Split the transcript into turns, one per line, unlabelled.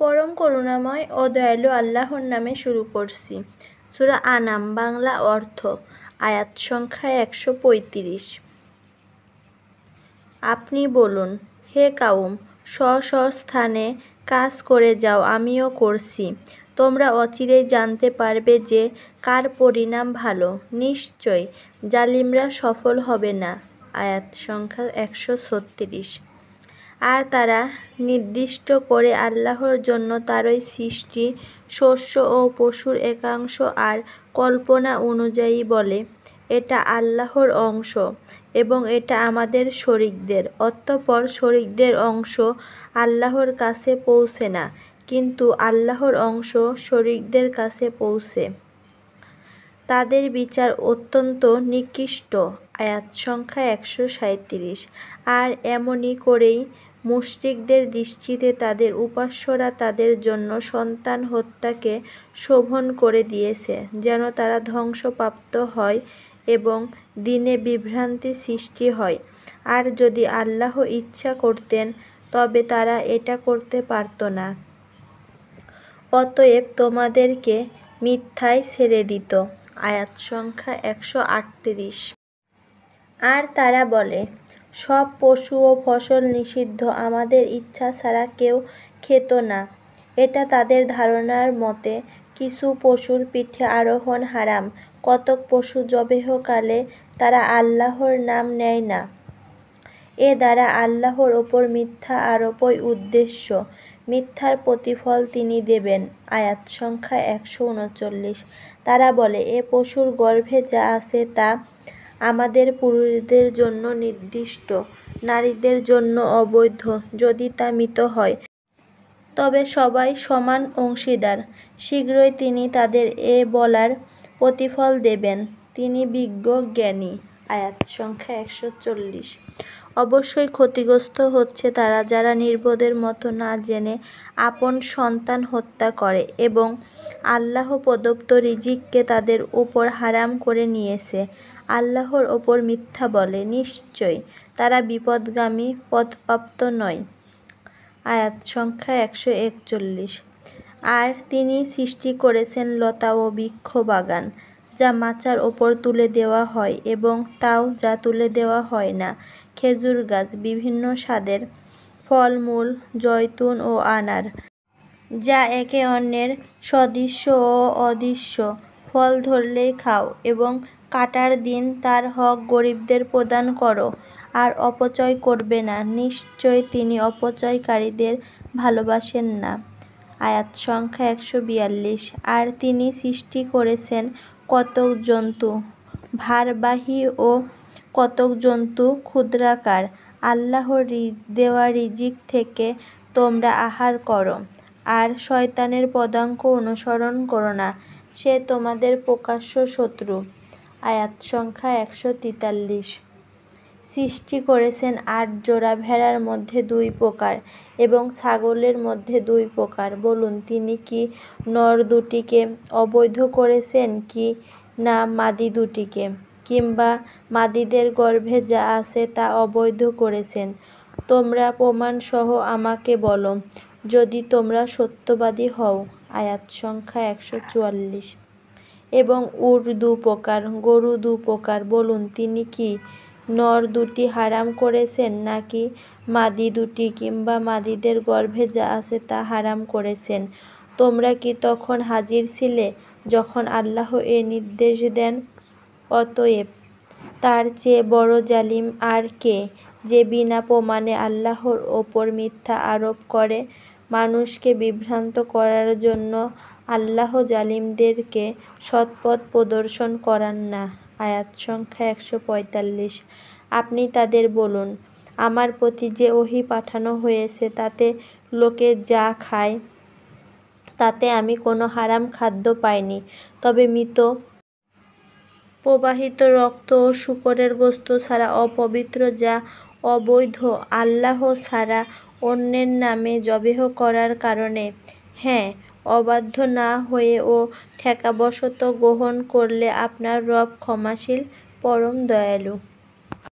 পরম করুণাময় ও দয়ালু আল্লাহর নামে শুরু করছি। সূরা আনাম, বাংলা অর্থ, আয়াত সংখ্যা ১৩৫। আপনি বলুন, হে কাউম, স্ব স্থানে কাজ করে যাও, আমিও করছি। তোমরা অচিরেই জানতে পারবে যে কার পরিণাম ভালো। নিশ্চয় জালিমরা সফল হবে না। আয়াত সংখ্যা ১৩৬। আর তারা নির্দিষ্ট করে আল্লাহর জন্য তারই সৃষ্টি শস্য ও পশুর একাংশ আর কল্পনা অনুযায়ী বলে, এটা আল্লাহর অংশ এবং এটা আমাদের শরীকদের। অতঃপর শরীকদের অংশ আল্লাহর কাছে পৌঁছে না, কিন্তু আল্লাহর অংশ শরীকদের কাছে পৌঁছে। তাদের বিচার অত্যন্ত নিকৃষ্ট। আয়াত সংখ্যা ১৩৭। আর এমনি করেই মুশরিকদের দৃষ্টিতে তাদের উপাস্যরা তাদের জন্য সন্তান হত্যাকে শোভন করে দিয়েছে, যেন তারা ধ্বংসপ্রাপ্ত হয় এবং দ্বীনে বিভ্রান্তি সৃষ্টি হয়। আর যদি আল্লাহ ইচ্ছা করতেন তবে তারা এটা করতে পারত না। অতএব তোমাদেরকে মিথ্যায় ছেড়ে দিত। আয়াত সংখ্যা ১৩৮। আর তারা বলে, সব পশু ও ফসল নিষিদ্ধ, আমাদের ইচ্ছা ছাড়া কেউ খেত না। এটা তাদের ধারণার মতে কিছু পশুর পিঠে আরোহণ হারাম। কতক পশু জবেহকালে তারা আল্লাহর নাম নেয় না। এ দ্বারা আল্লাহর ওপর মিথ্যা আরোপই উদ্দেশ্য। মিথ্যার প্রতিফল তিনি দেবেন। আয়াত সংখ্যা ১৩৯। তারা বলে, এ পশুর গর্ভে যা আছে তা আমাদের পুরুষদের জন্য নির্দিষ্ট, নারীদের জন্য অবৈধ। যদি তা মৃত হয় তবে সবাই সমান অংশীদার। শীঘ্রই তিনি তাদের এ বলার প্রতিফল দেবেন। তিনি বিজ্ঞ জ্ঞানী। আয়াত সংখ্যা ১৪০। অবশ্যই ক্ষতিগ্রস্ত হচ্ছে তারা যারা নির্বোধের মতো না জেনে আপন সন্তান হত্যা করে এবং আল্লাহ প্রদত্ত রিজিককে তাদের উপর হারাম করে নিয়েছে, আল্লাহর ওপর মিথ্যা বলে। নিশ্চয় তারা বিপথগামী, পথপ্রাপ্ত নয়। আয়াত সংখ্যা ১৪১। আর তিনি সৃষ্টি করেছেন লতা ও বৃক্ষ বাগান, যা মাচার ওপর তুলে দেওয়া হয় এবং তাও যা তুলে দেওয়া হয় না, খেজুর গাছ, বিভিন্ন স্বাদের ফলমূল, জৈতুন ও আনার, যা একে অন্যের সদৃশ ও অদৃশ্য। ফল ধরলেই খাও এবং কাটার দিন তার হক গরিবদের প্রদান করো, আর অপচয় করবে না। নিশ্চয় তিনি অপচয়কারীদের ভালোবাসেন না। আয়াত সংখ্যা ১৪২। আর তিনি সৃষ্টি করেছেন কতক জন্তু ভারবাহী ও কতক জন্তু ক্ষুদ্রাকার। আল্লাহর দেওয়া রিজিক থেকে তোমরা আহার করো, আর শয়তানের পদাঙ্ক অনুসরণ করো না, সে তোমাদের প্রকাশ্য শত্রু। আয়াত সংখ্যা ১৪৩। সৃষ্টি করেছেন ৮ জোড়া ভেড়ার মধ্যে ২ প্রকার এবং ছাগলের মধ্যে ২ প্রকার। বলুন, তিনি কি নর দুটিকে অবৈধ করেছেন কি না মাদি দুটিকে, কিংবা মাদিদের গর্ভে যা আছে তা অবৈধ করেছেন? তোমরা প্রমাণসহ আমাকে বলো, যদি তোমরা সত্যবাদী হও। আয়াত সংখ্যা ১৪৪। এবং উট ২ প্রকার, গরু ২ প্রকার। বলুন, তিনি কি নর দুটি হারাম করেছেন নাকি মাদি দুটি, কিংবা মাদিদের গর্ভে যা আছে তা হারাম করেছেন? তোমরা কি তখন হাজির ছিলে যখন আল্লাহ এ নির্দেশ দেন? অতএব তার চেয়ে বড় জালিম আর কে, যে বিনা প্রমাণে আল্লাহর ওপর মিথ্যা আরোপ করে? মানুষকে বিভ্রান্ত করার জন্য আল্লাহ জালিমদেরকে সৎপথ প্রদর্শন করান না। আয়াত সংখ্যা ১৪৫। আপনি তাদের বলুন, আমার প্রতি যে ওহী পাঠানো হয়েছে তাতে লোকে যা খায় তাতে আমি কোনো হারাম খাদ্য পাইনি, তবে মৃত, প্রবাহিত রক্ত ও শূকরের গোশত ছাড়া অপবিত্র যা অবৈধ আল্লাহ ছাড়া অন্যের নামে যবেহ করার কারণে। হ্যাঁ, অবাধ্য না হয়ে ও ঠেকাবশত গ্রহণ করলে আপনার রব ক্ষমাশীল, পরম দয়ালু।